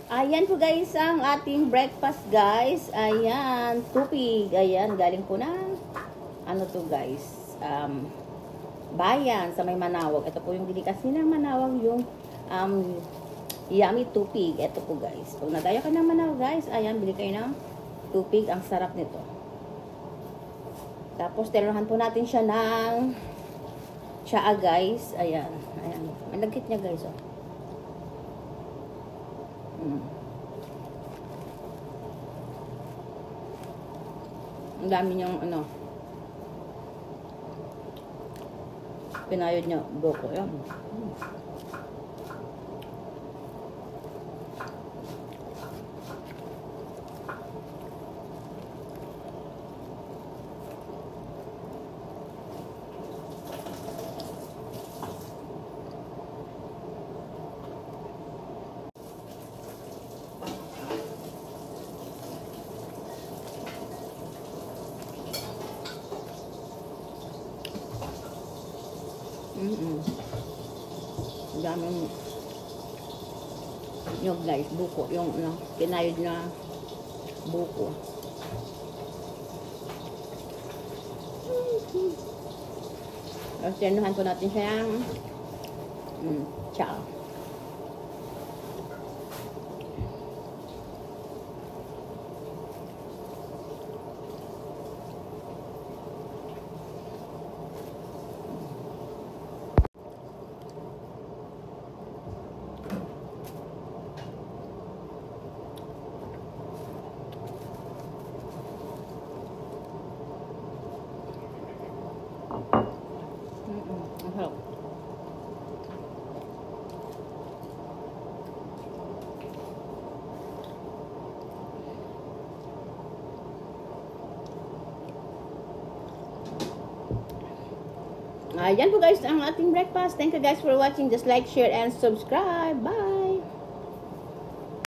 Ayan po guys, ang ating breakfast guys. Ayan, tupig. Ayan, galing po ng, ano to guys, bayan sa may Manawag. Ito po yung delicacy ng Manawag, yung yummy tupig. Ito po guys. Pag nadayo ka ng Manawag guys, ayan, bili kayo ng tupig. Ang sarap nito. Tapos, tinuruhan po natin siya ng tsaa guys. Ayan, ayan. Malagkit niya guys, oh. Ang dami niyang ano, pinayod niya buko yan. Ang daming yung guys, buko, yung ano, pinayod na buko. Tapos tinuhan po natin siya ng tsaa. Ang sarap. Ayan po guys ang ating breakfast. Thank you guys for watching. Just like, share, and subscribe. Bye!